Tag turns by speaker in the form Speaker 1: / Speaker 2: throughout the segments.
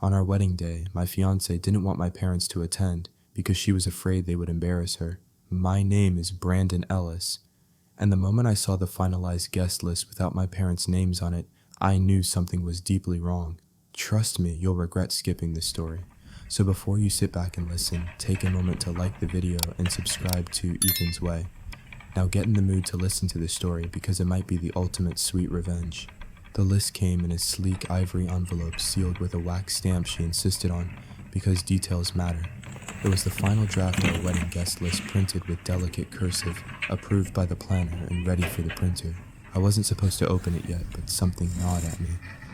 Speaker 1: On our wedding day, my fiancée didn't want my parents to attend because she was afraid they would embarrass her. My name is Brandon Ellis, and the moment I saw the finalized guest list without my parents' names on it, I knew something was deeply wrong. Trust me, you'll regret skipping this story. So before you sit back and listen, take a moment to like the video and subscribe to Ethan's Way. Now get in the mood to listen to this story because it might be the ultimate sweet revenge. The list came in a sleek ivory envelope sealed with a wax stamp she insisted on because details matter. It was the final draft of our wedding guest list printed with delicate cursive, approved by the planner and ready for the printer. I wasn't supposed to open it yet, but something gnawed at me.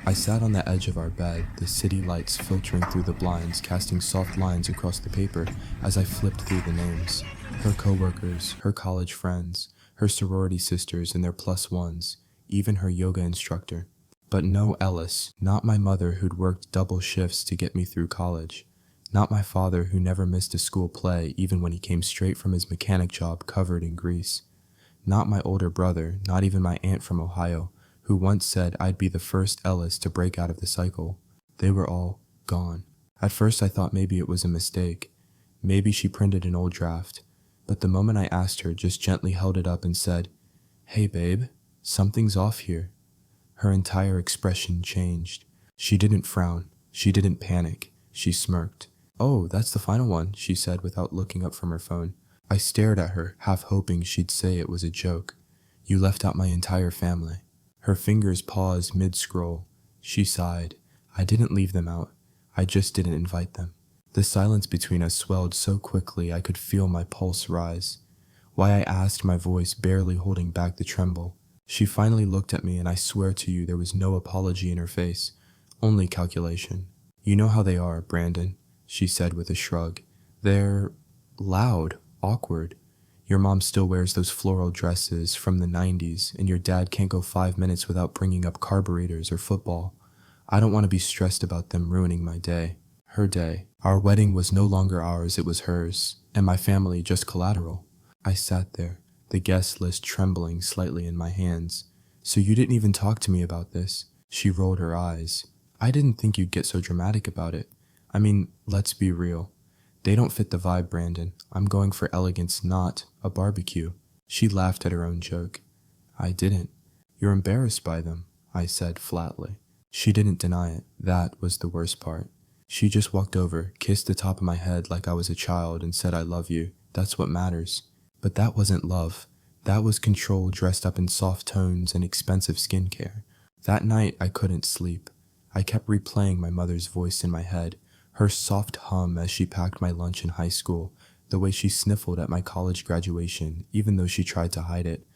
Speaker 1: I sat on the edge of our bed, the city lights filtering through the blinds, casting soft lines across the paper as I flipped through the names. Her co-workers, her college friends, her sorority sisters and their plus ones, even her yoga instructor. But no Ellis, not my mother who'd worked double shifts to get me through college. Not my father who never missed a school play even when he came straight from his mechanic job covered in grease. Not my older brother, not even my aunt from Ohio, who once said I'd be the first Ellis to break out of the cycle. They were all gone. At first I thought maybe it was a mistake. Maybe she printed an old draft. But the moment I asked her, just gently held it up and said, "Hey babe, something's off here." Her entire expression changed. She didn't frown. She didn't panic. She smirked. "Oh, that's the final one," she said without looking up from her phone. I stared at her, half hoping she'd say it was a joke. "You left out my entire family." Her fingers paused mid-scroll. She sighed. "I didn't leave them out. I just didn't invite them." The silence between us swelled so quickly I could feel my pulse rise. Why I asked, my voice barely holding back the tremble. She finally looked at me and I swear to you there was no apology in her face, only calculation. "You know how they are, Brandon," she said with a shrug. "They're loud, awkward. Your mom still wears those floral dresses from the 90s, and your dad can't go 5 minutes without bringing up carburetors or football. I don't want to be stressed about them ruining my day." Her day. Our wedding was no longer ours, it was hers, and my family just collateral. I sat there, the guest list trembling slightly in my hands. "So you didn't even talk to me about this?" She rolled her eyes. "I didn't think you'd get so dramatic about it. I mean, let's be real. They don't fit the vibe, Brandon. I'm going for elegance, not a barbecue." She laughed at her own joke. "I didn't. You're embarrassed by them," I said flatly. She didn't deny it. That was the worst part. She just walked over, kissed the top of my head like I was a child and said, "I love you. That's what matters." But that wasn't love. That was control dressed up in soft tones and expensive skincare. That night I couldn't sleep. I kept replaying my mother's voice in my head, her soft hum as she packed my lunch in high school, the way she sniffled at my college graduation, even though she tried to hide it.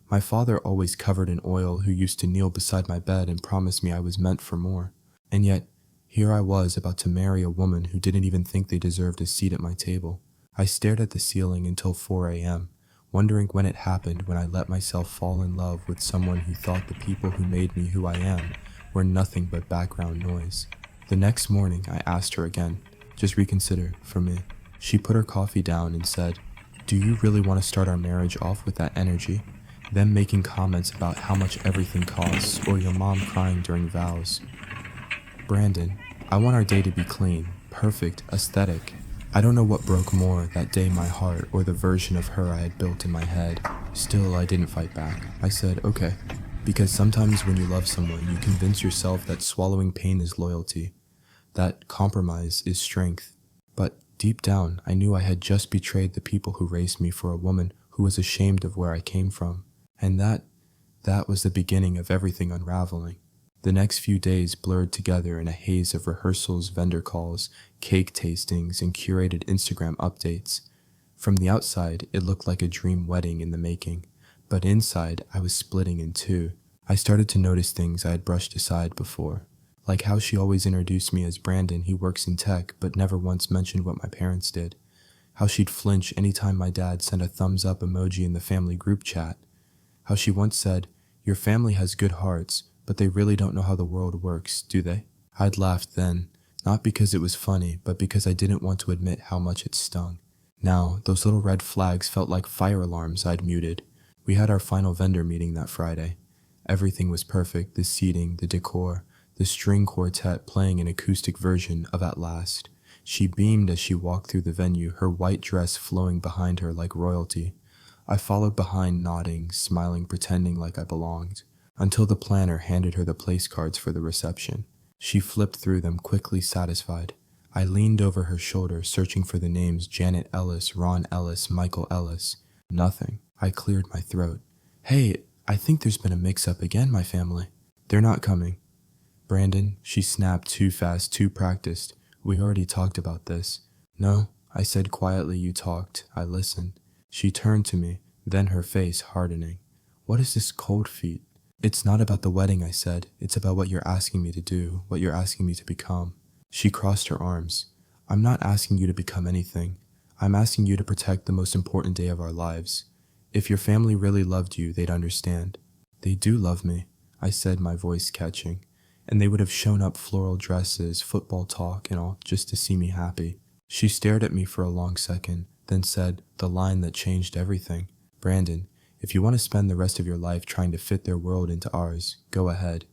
Speaker 1: My father, always covered in oil, who used to kneel beside my bed and promise me I was meant for more. And yet, here I was about to marry a woman who didn't even think they deserved a seat at my table. I stared at the ceiling until 4 a.m., wondering when it happened when I let myself fall in love with someone who thought the people who made me who I am were nothing but background noise. The next morning, I asked her again, just reconsider, for me. She put her coffee down and said, "Do you really want to start our marriage off with that energy? Them making comments about how much everything costs, or your mom crying during vows. Brandon, I want our day to be clean, perfect, aesthetic." I don't know what broke more that day, my heart or the version of her I had built in my head. Still, I didn't fight back. I said, "Okay." Because sometimes when you love someone, you convince yourself that swallowing pain is loyalty, that compromise is strength. But deep down, I knew I had just betrayed the people who raised me for a woman who was ashamed of where I came from. And that was the beginning of everything unraveling. The next few days blurred together in a haze of rehearsals, vendor calls, cake tastings, and curated Instagram updates. From the outside, it looked like a dream wedding in the making, but inside, I was splitting in two. I started to notice things I had brushed aside before, like how she always introduced me as Brandon, who works in tech, but never once mentioned what my parents did. How she'd flinch anytime my dad sent a thumbs up emoji in the family group chat. How she once said, "Your family has good hearts, but they really don't know how the world works, do they?" I'd laughed then, not because it was funny, but because I didn't want to admit how much it stung. Now, those little red flags felt like fire alarms I'd muted. We had our final vendor meeting that Friday. Everything was perfect, the seating, the decor, the string quartet playing an acoustic version of At Last. She beamed as she walked through the venue, her white dress flowing behind her like royalty. I followed behind, nodding, smiling, pretending like I belonged, until the planner handed her the place cards for the reception. She flipped through them, quickly satisfied. I leaned over her shoulder, searching for the names Janet Ellis, Ron Ellis, Michael Ellis. Nothing. I cleared my throat. Hey, I think there's been a mix-up again, my family. They're not coming. Brandon, she snapped, too fast, too practiced. We already talked about this. No, I said quietly. You talked. I listened. She turned to me, then her face hardening. What is this cold feet? It's not about the wedding, I said. It's about what you're asking me to do, what you're asking me to become. She crossed her arms. I'm not asking you to become anything. I'm asking you to protect the most important day of our lives. If your family really loved you, they'd understand. They do love me, I said, my voice catching. And they would have shown up floral dresses, football talk, and all, just to see me happy. She stared at me for a long second, then said, the line that changed everything. Brandon, if you want to spend the rest of your life trying to fit their world into ours, go ahead.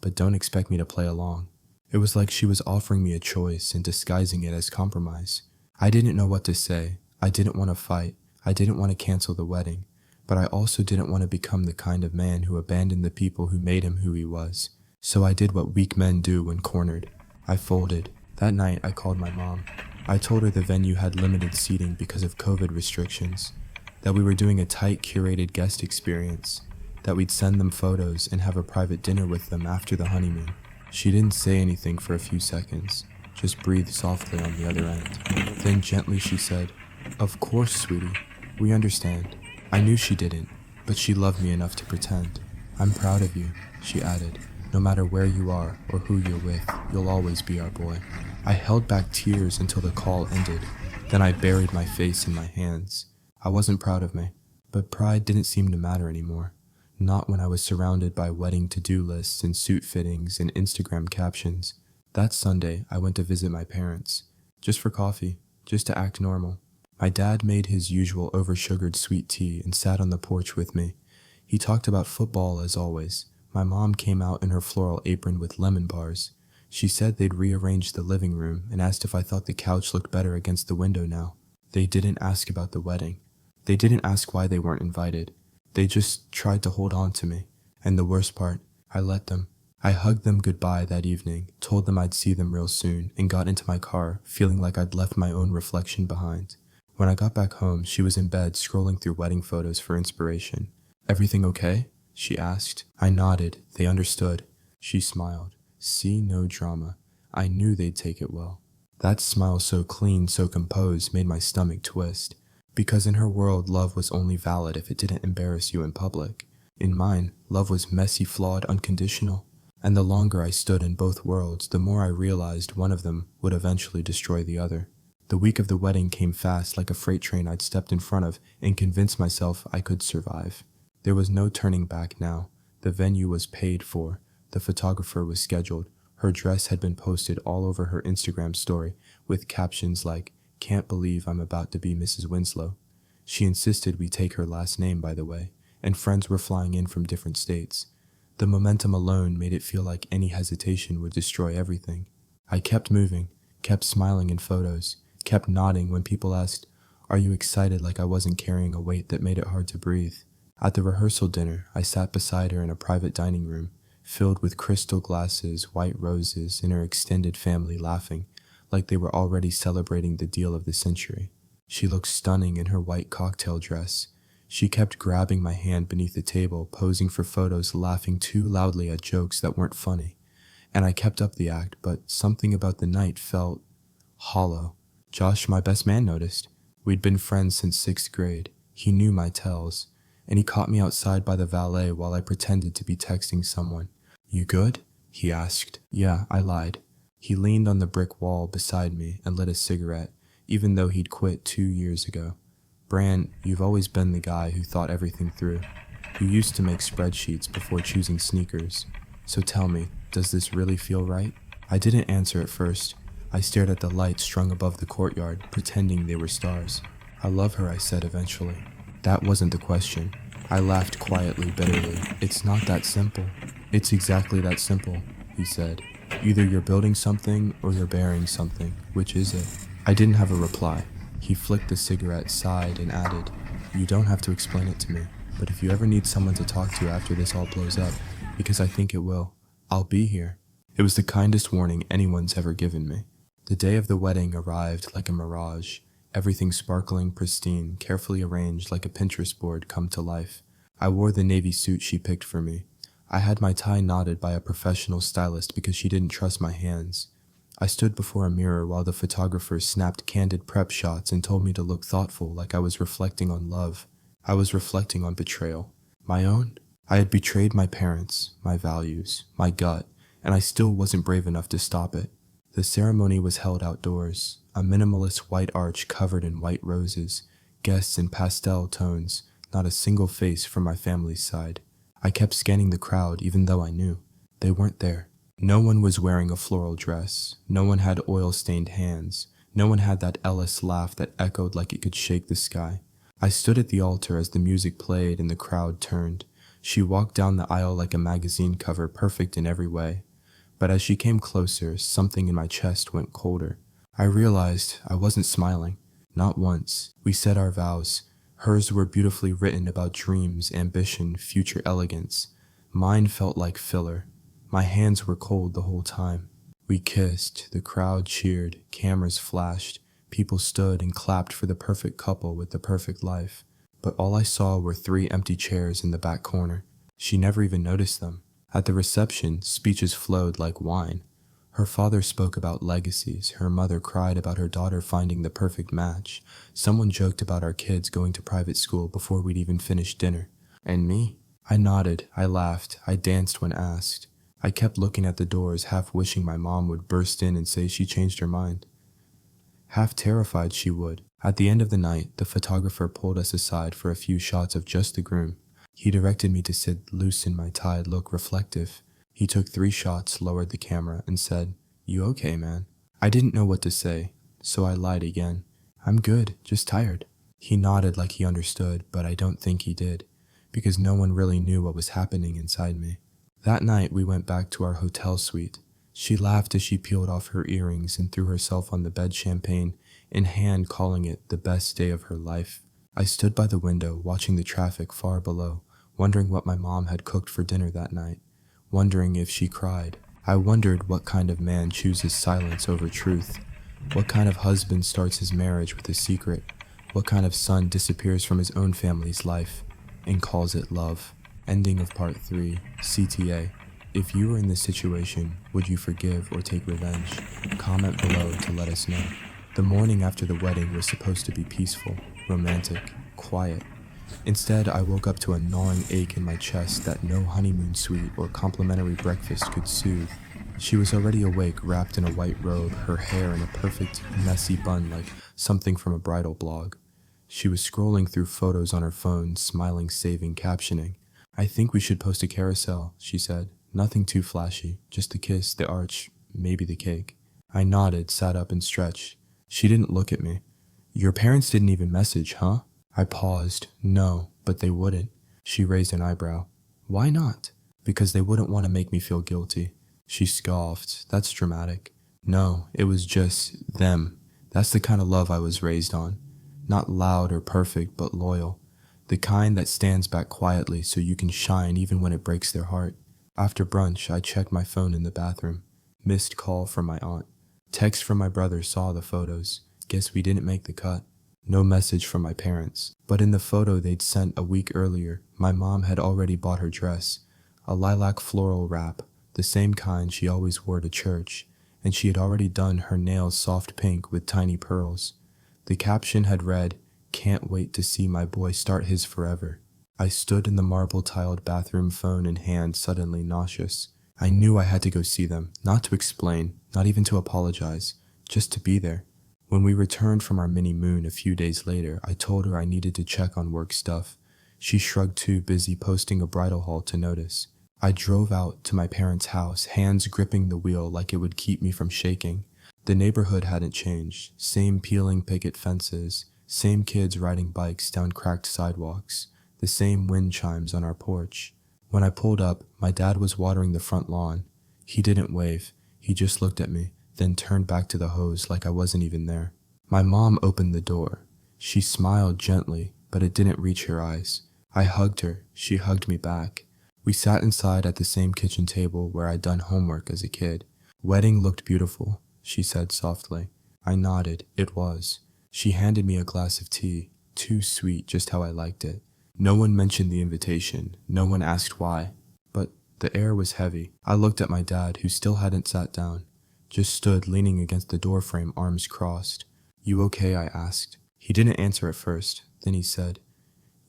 Speaker 1: But don't expect me to play along. It was like she was offering me a choice and disguising it as compromise. I didn't know what to say. I didn't want to fight. I didn't want to cancel the wedding. But I also didn't want to become the kind of man who abandoned the people who made him who he was. So I did what weak men do when cornered. I folded. That night, I called my mom. I told her the venue had limited seating because of COVID restrictions, that we were doing a tight, curated guest experience, that we'd send them photos and have a private dinner with them after the honeymoon. She didn't say anything for a few seconds, just breathed softly on the other end. Then gently she said, Of course, sweetie. We understand. I knew she didn't, but she loved me enough to pretend. I'm proud of you, she added. No matter where you are or who you're with, you'll always be our boy. I held back tears until the call ended. Then I buried my face in my hands. I wasn't proud of me, but pride didn't seem to matter anymore. Not when I was surrounded by wedding to-do lists and suit fittings and Instagram captions. That Sunday, I went to visit my parents. Just for coffee, just to act normal. My dad made his usual over-sugared sweet tea and sat on the porch with me. He talked about football as always. My mom came out in her floral apron with lemon bars. She said they'd rearranged the living room and asked if I thought the couch looked better against the window now. They didn't ask about the wedding. They didn't ask why they weren't invited. They just tried to hold on to me. And the worst part, I let them. I hugged them goodbye that evening, told them I'd see them real soon, and got into my car, feeling like I'd left my own reflection behind. When I got back home, she was in bed scrolling through wedding photos for inspiration. Everything okay? She asked. I nodded. They understood. She smiled. See, no drama. I knew they'd take it well. That smile, so clean, so composed, made my stomach twist. Because in her world, love was only valid if it didn't embarrass you in public. In mine, love was messy, flawed, unconditional. And the longer I stood in both worlds, the more I realized one of them would eventually destroy the other. The week of the wedding came fast, like a freight train I'd stepped in front of and convinced myself I could survive. There was no turning back now. The venue was paid for. The photographer was scheduled. Her dress had been posted all over her Instagram story with captions like, "Can't believe I'm about to be Mrs. Winslow." She insisted we take her last name, by the way, and friends were flying in from different states. The momentum alone made it feel like any hesitation would destroy everything. I kept moving, kept smiling in photos, kept nodding when people asked, "Are you excited?" like I wasn't carrying a weight that made it hard to breathe. At the rehearsal dinner, I sat beside her in a private dining room, filled with crystal glasses, white roses, and her extended family laughing, like they were already celebrating the deal of the century. She looked stunning in her white cocktail dress. She kept grabbing my hand beneath the table, posing for photos, laughing too loudly at jokes that weren't funny. And I kept up the act, but something about the night felt hollow. Josh, my best man, noticed. We'd been friends since 6th grade. He knew my tells. And he caught me outside by the valet while I pretended to be texting someone. "You good?" he asked. Yeah, I lied. He leaned on the brick wall beside me and lit a cigarette, even though he'd quit 2 years ago. "Bran, you've always been the guy who thought everything through. You used to make spreadsheets before choosing sneakers. So tell me, does this really feel right?" I didn't answer at first. I stared at the lights strung above the courtyard, pretending they were stars. "I love her," I said eventually. That wasn't the question. I laughed quietly, bitterly. "It's not that simple." "It's exactly that simple," he said. Either you're building something or you're burying something. Which is it? I didn't have a reply. He flicked the cigarette, sighed, and added, "You don't have to explain it to me, but if you ever need someone to talk to after this all blows up, because I think it will, I'll be here." It was the kindest warning anyone's ever given me. The day of the wedding arrived like a mirage, everything sparkling, pristine, carefully arranged like a Pinterest board come to life. I wore the navy suit she picked for me. I had my tie knotted by a professional stylist because she didn't trust my hands. I stood before a mirror while the photographer snapped candid prep shots and told me to look thoughtful, like I was reflecting on love. I was reflecting on betrayal. My own? I had betrayed my parents, my values, my gut, and I still wasn't brave enough to stop it. The ceremony was held outdoors, a minimalist white arch covered in white roses, guests in pastel tones, not a single face from my family's side. I kept scanning the crowd even though I knew they weren't there. No one was wearing a floral dress. No one had oil-stained hands. No one had that Ellis laugh that echoed like it could shake the sky. I stood at the altar as the music played and the crowd turned. She walked down the aisle like a magazine cover, perfect in every way. But as she came closer, something in my chest went colder. I realized I wasn't smiling. Not once. We said our vows. Hers were beautifully written about dreams, ambition, future elegance. Mine felt like filler. My hands were cold the whole time. We kissed, the crowd cheered, cameras flashed, people stood and clapped for the perfect couple with the perfect life. But all I saw were 3 empty chairs in the back corner. She never even noticed them. At the reception, speeches flowed like wine. Her father spoke about legacies, her mother cried about her daughter finding the perfect match. Someone joked about our kids going to private school before we'd even finished dinner. And me? I nodded, I laughed, I danced when asked. I kept looking at the doors, half wishing my mom would burst in and say she changed her mind. Half terrified she would. At the end of the night, the photographer pulled us aside for a few shots of just the groom. He directed me to sit loose in my tie, look reflective. He took 3 shots, lowered the camera, and said, "You okay, man?" I didn't know what to say, so I lied again. "I'm good, just tired." He nodded like he understood, but I don't think he did, because no one really knew what was happening inside me. That night, we went back to our hotel suite. She laughed as she peeled off her earrings and threw herself on the bed, champagne in hand, calling it the best day of her life. I stood by the window, watching the traffic far below, wondering what my mom had cooked for dinner that night, wondering if she cried. I wondered what kind of man chooses silence over truth, what kind of husband starts his marriage with a secret, what kind of son disappears from his own family's life and calls it love. Ending of part 3, CTA. If you were in this situation, would you forgive or take revenge? Comment below to let us know. The morning after the wedding was supposed to be peaceful, romantic, quiet. Instead, I woke up to a gnawing ache in my chest that no honeymoon suite or complimentary breakfast could soothe. She was already awake, wrapped in a white robe, her hair in a perfect, messy bun like something from a bridal blog. She was scrolling through photos on her phone, smiling, saving, captioning. "I think we should post a carousel," she said. "Nothing too flashy, just the kiss, the arch, maybe the cake." I nodded, sat up and stretched. She didn't look at me. "Your parents didn't even message, huh?" I paused. "No, but they wouldn't." She raised an eyebrow. "Why not?" "Because they wouldn't want to make me feel guilty." She scoffed. "That's dramatic." "No, it was just them. That's the kind of love I was raised on. Not loud or perfect, but loyal. The kind that stands back quietly so you can shine even when it breaks their heart." After brunch, I checked my phone in the bathroom. Missed call from my aunt. Text from my brother, saw the photos. Guess we didn't make the cut. No message from my parents. But in the photo they'd sent a week earlier, my mom had already bought her dress. A lilac floral wrap, the same kind she always wore to church. And she had already done her nails soft pink with tiny pearls. The caption had read, "Can't wait to see my boy start his forever." I stood in the marble-tiled bathroom, phone in hand, suddenly nauseous. I knew I had to go see them, not to explain, not even to apologize, just to be there. When we returned from our mini-moon a few days later, I told her I needed to check on work stuff. She shrugged, too busy posting a bridal haul to notice. I drove out to my parents' house, hands gripping the wheel like it would keep me from shaking. The neighborhood hadn't changed. Same peeling picket fences, same kids riding bikes down cracked sidewalks, the same wind chimes on our porch. When I pulled up, my dad was watering the front lawn. He didn't wave. He just looked at me, then turned back to the hose like I wasn't even there. My mom opened the door. She smiled gently, but it didn't reach her eyes. I hugged her. She hugged me back. We sat inside at the same kitchen table where I'd done homework as a kid. "Wedding looked beautiful," she said softly. I nodded. It was. She handed me a glass of tea, too sweet, just how I liked it. No one mentioned the invitation. No one asked why. But the air was heavy. I looked at my dad, who still hadn't sat down, just stood leaning against the doorframe, arms crossed. "You okay?" I asked. He didn't answer at first. Then he said,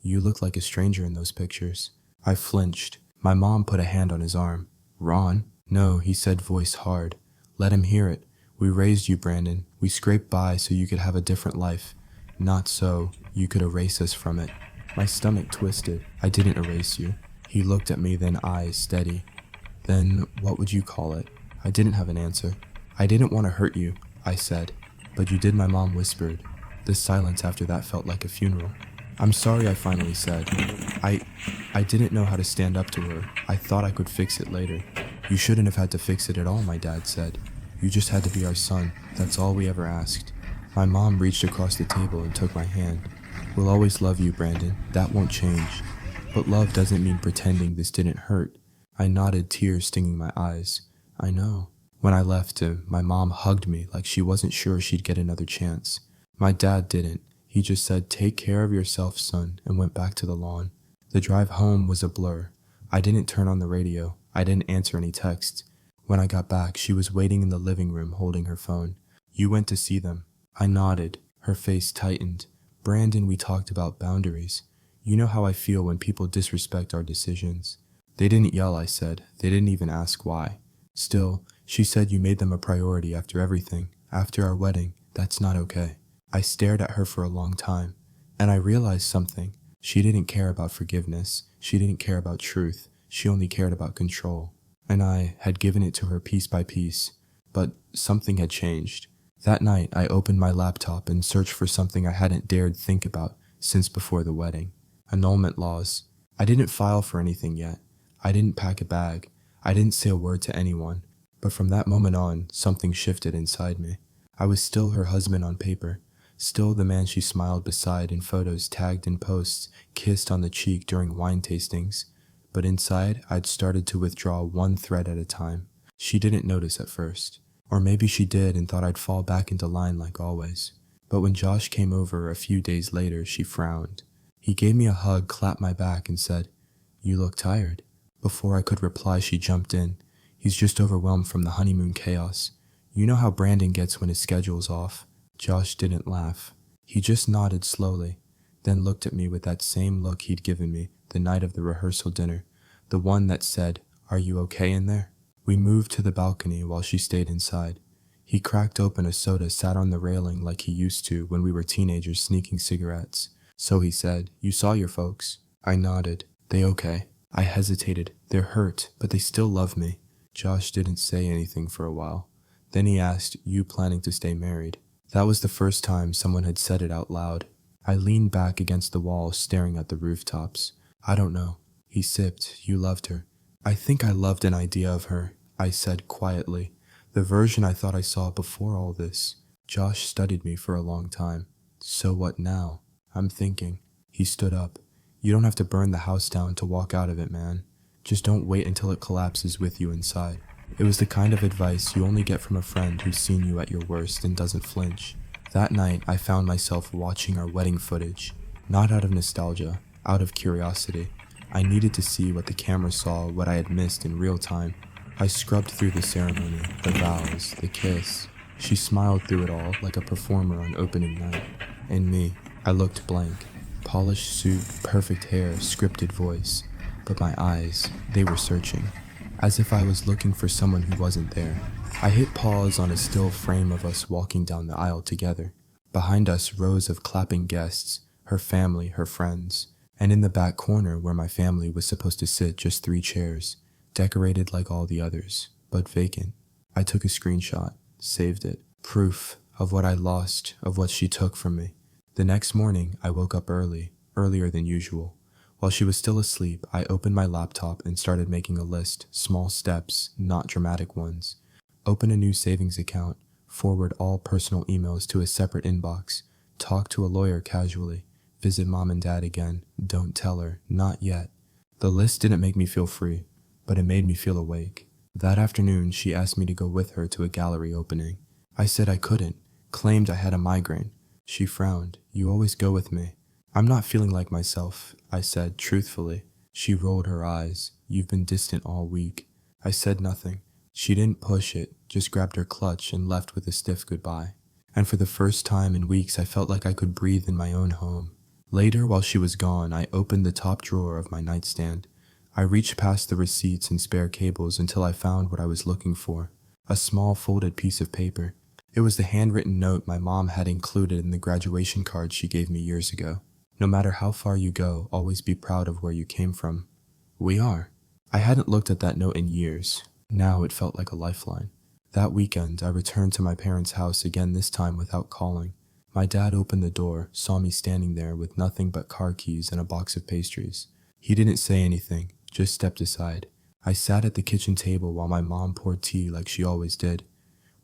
Speaker 1: "You look like a stranger in those pictures." I flinched. My mom put a hand on his arm. "Ron?" "No," he said, voice hard. "Let him hear it. We raised you, Brandon. We scraped by so you could have a different life. Not so you could erase us from it." My stomach twisted. "I didn't erase you." He looked at me, then eyes steady. "Then what would you call it?" I didn't have an answer. "I didn't want to hurt you," I said. "But you did," my mom whispered. The silence after that felt like a funeral. "I'm sorry," I finally said. I didn't know how to stand up to her. I thought I could fix it later. "You shouldn't have had to fix it at all," my dad said. "You just had to be our son. That's all we ever asked." My mom reached across the table and took my hand. "We'll always love you, Brandon. That won't change. But love doesn't mean pretending this didn't hurt." I nodded, tears stinging my eyes. "I know." When I left him, my mom hugged me like she wasn't sure she'd get another chance. My dad didn't. He just said, "Take care of yourself, son," and went back to the lawn. The drive home was a blur. I didn't turn on the radio. I didn't answer any texts. When I got back, she was waiting in the living room holding her phone. "You went to see them." I nodded. Her face tightened. "Brandon, we talked about boundaries. You know how I feel when people disrespect our decisions." "They didn't yell," I said. "They didn't even ask why." "Still," she said, "you made them a priority after everything. After our wedding. That's not okay." I stared at her for a long time, and I realized something. She didn't care about forgiveness. She didn't care about truth. She only cared about control. And I had given it to her piece by piece. But something had changed. That night, I opened my laptop and searched for something I hadn't dared think about since before the wedding. Annulment laws. I didn't file for anything yet. I didn't pack a bag. I didn't say a word to anyone. But from that moment on, something shifted inside me. I was still her husband on paper. Still the man she smiled beside in photos tagged in posts, kissed on the cheek during wine tastings. But inside, I'd started to withdraw one thread at a time. She didn't notice at first. Or maybe she did and thought I'd fall back into line like always. But when Josh came over a few days later, she frowned. He gave me a hug, clapped my back, and said, "You look tired." Before I could reply, she jumped in. "He's just overwhelmed from the honeymoon chaos. You know how Brandon gets when his schedule's off." Josh didn't laugh. He just nodded slowly, then looked at me with that same look he'd given me the night of the rehearsal dinner, the one that said, "Are you okay in there?" We moved to the balcony while she stayed inside. He cracked open a soda, sat on the railing like he used to when we were teenagers sneaking cigarettes. "So," he said, "you saw your folks." I nodded. "They okay?" I hesitated. "They're hurt, but they still love me." Josh didn't say anything for a while. Then he asked, "You planning to stay married?" That was the first time someone had said it out loud. I leaned back against the wall, staring at the rooftops. "I don't know." He sipped. "You loved her." "I think I loved an idea of her," I said quietly. "The version I thought I saw before all this." Josh studied me for a long time. "So what now?" "I'm thinking." He stood up. "You don't have to burn the house down to walk out of it, man. Just don't wait until it collapses with you inside." It was the kind of advice you only get from a friend who's seen you at your worst and doesn't flinch. That night, I found myself watching our wedding footage. Not out of nostalgia, out of curiosity. I needed to see what the camera saw, what I had missed in real time. I scrubbed through the ceremony, the vows, the kiss. She smiled through it all like a performer on opening night. And me, I looked blank. Polished suit, perfect hair, scripted voice. But my eyes, they were searching. As if I was looking for someone who wasn't there. I hit pause on a still frame of us walking down the aisle together. Behind us, rows of clapping guests, her family, her friends. And in the back corner where my family was supposed to sit, just 3 chairs, decorated like all the others, but vacant. I took a screenshot, saved it. Proof of what I lost, of what she took from me. The next morning, I woke up early, earlier than usual. While she was still asleep, I opened my laptop and started making a list, small steps, not dramatic ones. Open a new savings account, forward all personal emails to a separate inbox, talk to a lawyer casually, visit mom and dad again, don't tell her, not yet. The list didn't make me feel free, but it made me feel awake. That afternoon, she asked me to go with her to a gallery opening. I said I couldn't, claimed I had a migraine. She frowned. You always go with me. I'm not feeling like myself, I said truthfully. She rolled her eyes. You've been distant all week. I said nothing. She didn't push it, just grabbed her clutch and left with a stiff goodbye. And for the first time in weeks, I felt like I could breathe in my own home. Later, while she was gone, I opened the top drawer of my nightstand. I reached past the receipts and spare cables until I found what I was looking for, a small folded piece of paper. It was the handwritten note my mom had included in the graduation card she gave me years ago. No matter how far you go, always be proud of where you came from. We are. I hadn't looked at that note in years. Now it felt like a lifeline. That weekend, I returned to my parents' house again, this time without calling. My dad opened the door, saw me standing there with nothing but car keys and a box of pastries. He didn't say anything, just stepped aside. I sat at the kitchen table while my mom poured tea like she always did.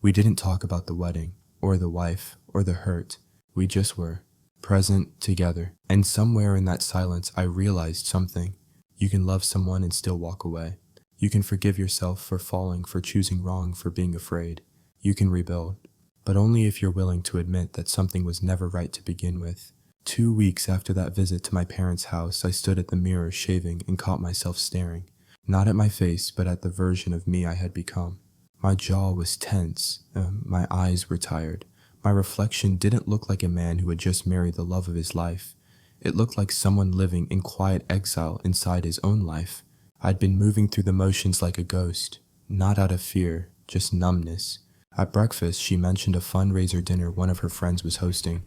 Speaker 1: We didn't talk about the wedding, or the wife, or the hurt. We just were, present, together. And somewhere in that silence, I realized something. You can love someone and still walk away. You can forgive yourself for falling, for choosing wrong, for being afraid. You can rebuild, but only if you're willing to admit that something was never right to begin with. 2 weeks after that visit to my parents' house, I stood at the mirror shaving and caught myself staring, not at my face, but at the version of me I had become. My jaw was tense, my eyes were tired. My reflection didn't look like a man who had just married the love of his life. It looked like someone living in quiet exile inside his own life. I'd been moving through the motions like a ghost, not out of fear, just numbness. At breakfast, she mentioned a fundraiser dinner one of her friends was hosting.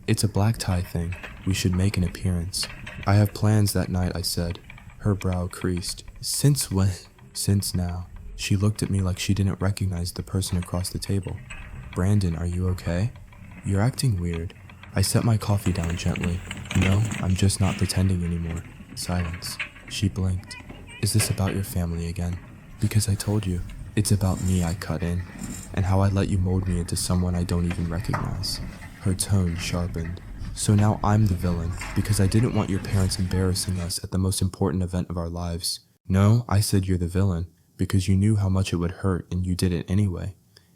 Speaker 1: It's a black tie thing. We should make an appearance. I have plans that night, I said. Her brow creased. Since when? Since now. She looked at me like she didn't recognize the person across the table. Brandon, are you okay? You're acting weird. I set my coffee down gently. No, I'm just not pretending anymore. Silence. She blinked. Is this about your family again? Because I told you. It's about me, I cut in, and how I let you mold me into someone I don't even recognize. Her tone sharpened. So now I'm the villain, because I didn't want your parents embarrassing us at the most important event of our lives. No, I said you're the villain, because you knew how much it would hurt and you did it anyway.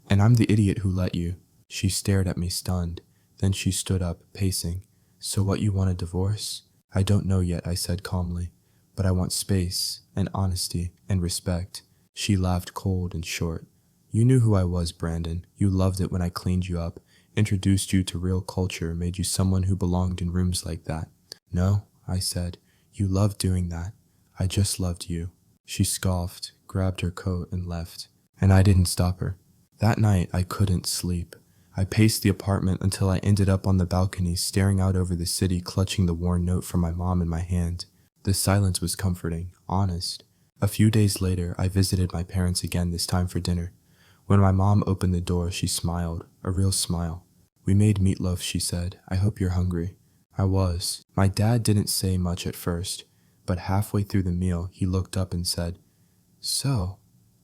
Speaker 1: And I'm the idiot who let you. She stared at me stunned. Then she stood up, pacing. So what, you want a divorce? I don't know yet, I said calmly. But I want space, and honesty, and respect. She laughed cold and short. You knew who I was, Brandon. You loved it when I cleaned you up, introduced you to real culture, made you someone who belonged in rooms like that. No, I said. You loved doing that. I just loved you. She scoffed, grabbed her coat, and left. And I didn't stop her. That night, I couldn't sleep. I paced the apartment until I ended up on the balcony, staring out over the city, clutching the worn note from my mom in my hand. The silence was comforting, honest. A few days later, I visited my parents again, this time for dinner. When my mom opened the door, she smiled, a real smile. We made meatloaf, she said. I hope you're hungry. I was. My dad didn't say much at first, but halfway through the meal, he looked up and said, So,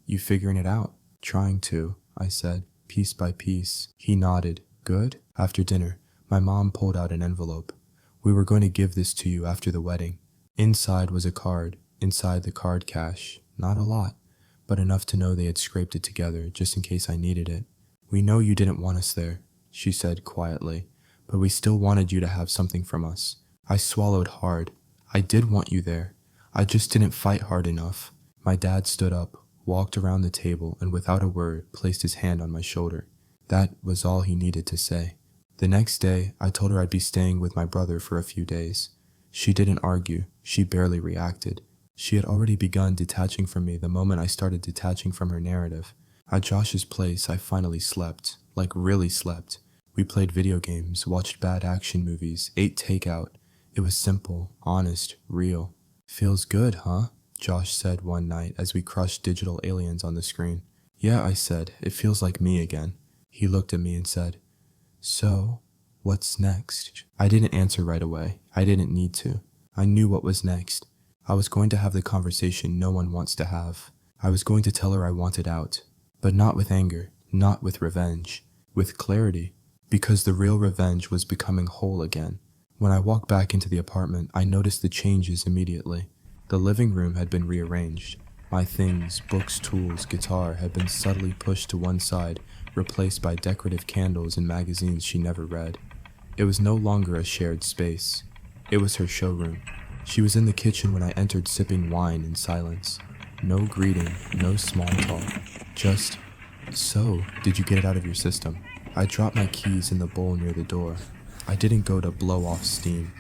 Speaker 1: you figuring it out? Trying to, I said, piece by piece. He nodded. Good? After dinner, my mom pulled out an envelope. We were going to give this to you after the wedding. Inside was a card. Inside the card cash. Not a lot, but enough to know they had scraped it together just in case I needed it. We know you didn't want us there, she said quietly, but we still wanted you to have something from us. I swallowed hard. I did want you there. I just didn't fight hard enough. My dad stood up, walked around the table, and without a word, placed his hand on my shoulder. That was all he needed to say. The next day, I told her I'd be staying with my brother for a few days. She didn't argue. She barely reacted. She had already begun detaching from me the moment I started detaching from her narrative. At Josh's place, I finally slept. Like really slept. We played video games, watched bad action movies, ate takeout. It was simple, honest, real. Feels good, huh? Josh said one night as we crushed digital aliens on the screen. Yeah, I said. It feels like me again. He looked at me and said, So, what's next? I didn't answer right away. I didn't need to. I knew what was next. I was going to have the conversation no one wants to have. I was going to tell her I wanted out. But not with anger, not with revenge, with clarity, because the real revenge was becoming whole again. When I walked back into the apartment, I noticed the changes immediately. The living room had been rearranged. My things, books, tools, guitar, had been subtly pushed to one side, replaced by decorative candles and magazines she never read. It was no longer a shared space. It was her showroom. She was in the kitchen when I entered, sipping wine in silence. No greeting, no small talk. Just, "So, did you get it out of your system?" I dropped my keys in the bowl near the door. I didn't go to blow off steam.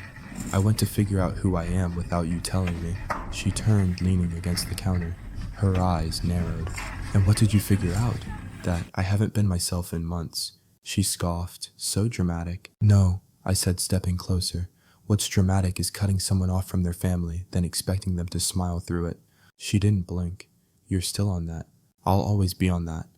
Speaker 1: I went to figure out who I am without you telling me. She turned, leaning against the counter. Her eyes narrowed. "And what did you figure out?" "That I haven't been myself in months." She scoffed. "So dramatic." "No," I said, stepping closer. "What's dramatic is cutting someone off from their family, then expecting them to smile through it." She didn't blink. "You're still on that. I'll always be on that.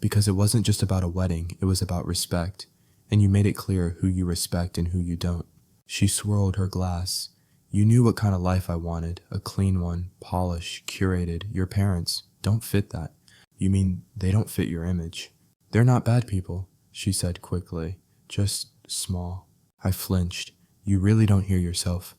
Speaker 1: Because it wasn't just about a wedding, it was about respect. And you made it clear who you respect and who you don't." She swirled her glass. "You knew what kind of life I wanted, a clean one, polished, curated. Your parents don't fit that." "You mean they don't fit your image?" "They're not bad people," she said quickly. "Just small." I flinched. "You really don't hear yourself."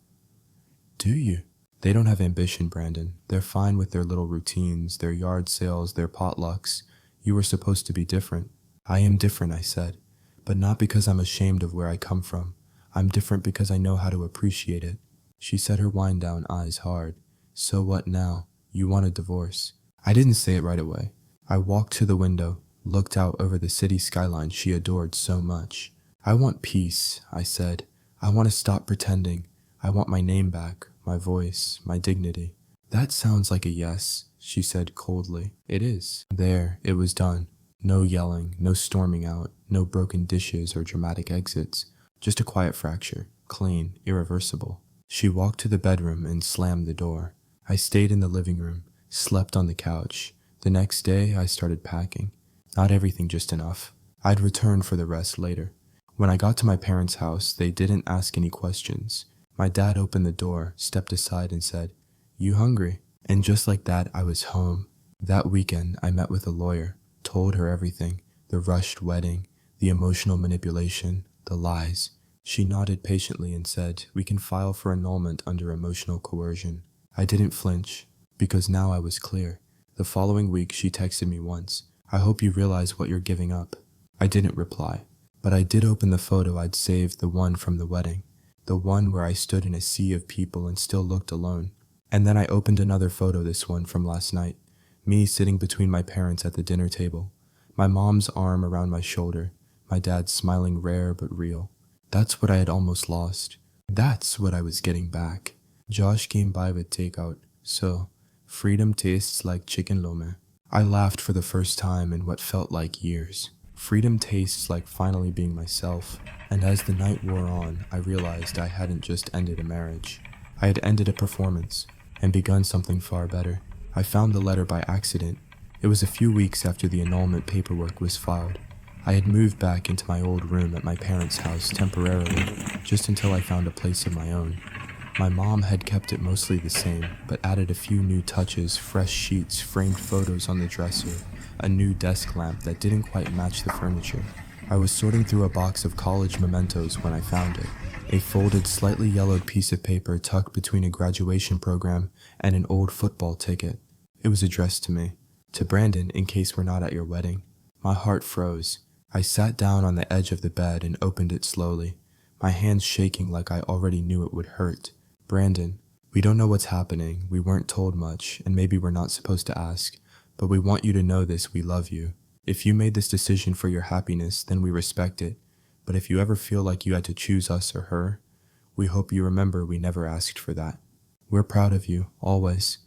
Speaker 1: "Do you?" "They don't have ambition, Brandon. They're fine with their little routines, their yard sales, their potlucks. You were supposed to be different." "I am different," I said. "But not because I'm ashamed of where I come from. I'm different because I know how to appreciate it." She set her wind-down eyes hard. "So what now? You want a divorce?" I didn't say it right away. I walked to the window, looked out over the city skyline she adored so much. "I want peace," I said. "I want to stop pretending. I want my name back, my voice, my dignity." "That sounds like a yes," she said coldly. "It is." There, it was done. No yelling, no storming out, no broken dishes or dramatic exits. Just a quiet fracture, clean, irreversible. She walked to the bedroom and slammed the door. I stayed in the living room, slept on the couch. The next day, I started packing. Not everything, just enough. I'd return for the rest later. When I got to my parents' house, they didn't ask any questions. My dad opened the door, stepped aside, and said, "You hungry?" And just like that, I was home. That weekend, I met with a lawyer, told her everything, the rushed wedding, the emotional manipulation, the lies. She nodded patiently and said, "We can file for annulment under emotional coercion." I didn't flinch, because now I was clear. The following week, she texted me once, "I hope you realize what you're giving up." I didn't reply, but I did open the photo I'd saved, the one from the wedding, the one where I stood in a sea of people and still looked alone. And then I opened another photo, this one from last night, me sitting between my parents at the dinner table, my mom's arm around my shoulder, my dad smiling, rare but real. That's what I had almost lost. That's what I was getting back. Josh came by with takeout, so freedom tastes like chicken lome. I laughed for the first time in what felt like years. Freedom tastes like finally being myself, and as the night wore on, I realized I hadn't just ended a marriage. I had ended a performance, and begun something far better. I found the letter by accident. It was a few weeks after the annulment paperwork was filed. I had moved back into my old room at my parents' house temporarily, just until I found a place of my own. My mom had kept it mostly the same, but added a few new touches, fresh sheets, framed photos on the dresser, a new desk lamp that didn't quite match the furniture. I was sorting through a box of college mementos when I found it. A folded, slightly yellowed piece of paper tucked between a graduation program and an old football ticket. It was addressed to me. "To Brandon, in case we're not at your wedding." My heart froze. I sat down on the edge of the bed and opened it slowly, my hands shaking like I already knew it would hurt. "Brandon, we don't know what's happening, we weren't told much, and maybe we're not supposed to ask, but we want you to know this, we love you. If you made this decision for your happiness, then we respect it. But if you ever feel like you had to choose us or her, we hope you remember we never asked for that. We're proud of you, always.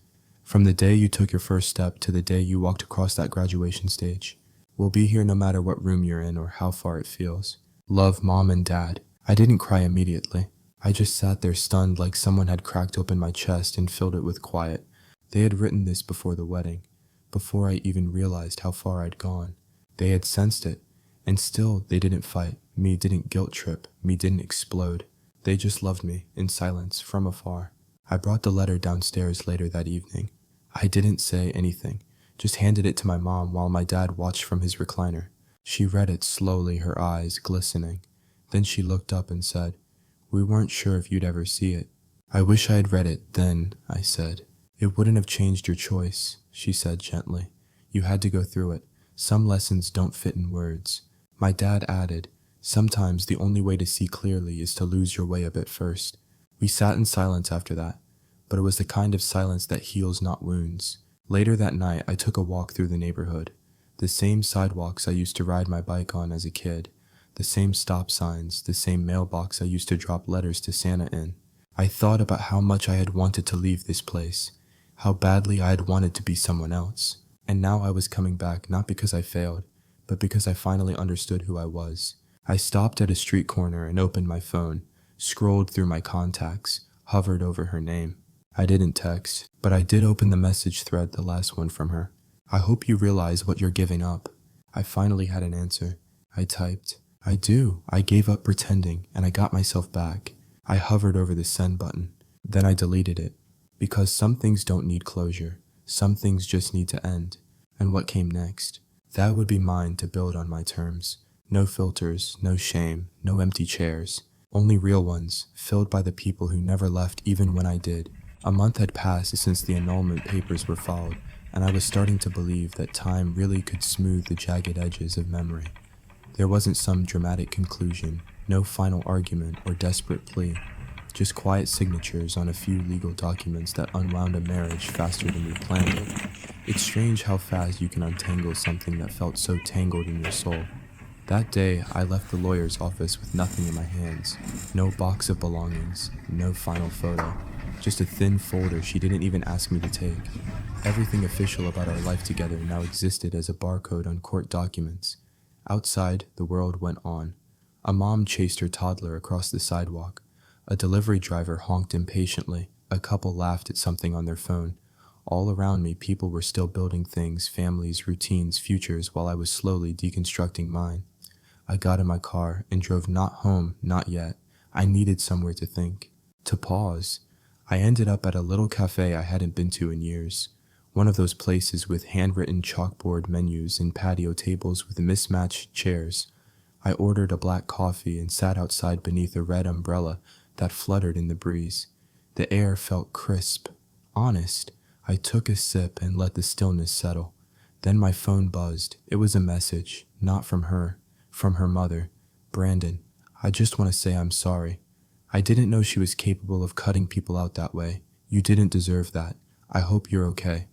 Speaker 1: From the day you took your first step to the day you walked across that graduation stage. We'll be here no matter what room you're in or how far it feels. Love, Mom and Dad." I didn't cry immediately. I just sat there stunned, like someone had cracked open my chest and filled it with quiet. They had written this before the wedding, before I even realized how far I'd gone. They had sensed it, and still they didn't fight. Me didn't guilt trip, me didn't explode. They just loved me, in silence, from afar. I brought the letter downstairs later that evening. I didn't say anything, just handed it to my mom while my dad watched from his recliner. She read it slowly, her eyes glistening. Then she looked up and said, "We weren't sure if you'd ever see it." "I wish I had read it then," I said. "It wouldn't have changed your choice," she said gently. "You had to go through it. Some lessons don't fit in words." My dad added, "Sometimes the only way to see clearly is to lose your way a bit first." We sat in silence after that, but it was the kind of silence that heals not wounds. Later that night, I took a walk through the neighborhood. The same sidewalks I used to ride my bike on as a kid, the same stop signs, the same mailbox I used to drop letters to Santa in. I thought about how much I had wanted to leave this place, how badly I had wanted to be someone else. And now I was coming back not because I failed, but because I finally understood who I was. I stopped at a street corner and opened my phone, scrolled through my contacts, hovered over her name. I didn't text, but I did open the message thread, the last one from her. "I hope you realize what you're giving up." I finally had an answer. I typed, "I do. I gave up pretending, and I got myself back." I hovered over the send button. Then I deleted it. Because some things don't need closure. Some things just need to end. And what came next? That would be mine to build on my terms. No filters, no shame, no empty chairs. Only real ones, filled by the people who never left even when I did. A month had passed since the annulment papers were filed, and I was starting to believe that time really could smooth the jagged edges of memory. There wasn't some dramatic conclusion, no final argument or desperate plea, just quiet signatures on a few legal documents that unwound a marriage faster than we planned it. It's strange how fast you can untangle something that felt so tangled in your soul. That day, I left the lawyer's office with nothing in my hands. No box of belongings, no final photo, just a thin folder she didn't even ask me to take. Everything official about our life together now existed as a barcode on court documents. Outside, the world went on. A mom chased her toddler across the sidewalk. A delivery driver honked impatiently. A couple laughed at something on their phone. All around me, people were still building things, families, routines, futures, while I was slowly deconstructing mine. I got in my car and drove not home, not yet. I needed somewhere to think, to pause. I ended up at a little cafe I hadn't been to in years. One of those places with handwritten chalkboard menus and patio tables with mismatched chairs. I ordered a black coffee and sat outside beneath a red umbrella that fluttered in the breeze. The air felt crisp, honest. I took a sip and let the stillness settle. Then my phone buzzed. It was a message, not from her, from her mother. "Brandon, I just want to say I'm sorry. I didn't know she was capable of cutting people out that way. You didn't deserve that. I hope you're okay."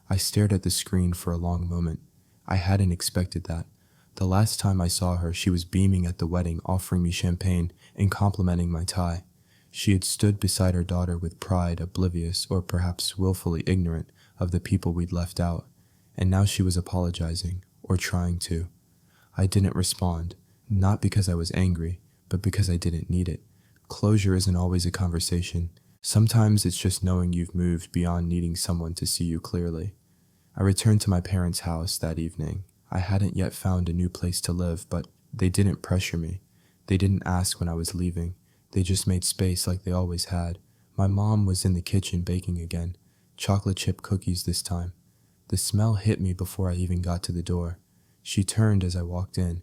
Speaker 1: I stared at the screen for a long moment. I hadn't expected that. The last time I saw her, she was beaming at the wedding, offering me champagne and complimenting my tie. She had stood beside her daughter with pride, oblivious, or perhaps willfully ignorant, of the people we'd left out. And now she was apologizing, or trying to. I didn't respond, not because I was angry, but because I didn't need it. Closure isn't always a conversation. Sometimes it's just knowing you've moved beyond needing someone to see you clearly. I returned to my parents' house that evening. I hadn't yet found a new place to live, but they didn't pressure me. They didn't ask when I was leaving. They just made space like they always had. My mom was in the kitchen baking again, chocolate chip cookies this time. The smell hit me before I even got to the door. She turned as I walked in.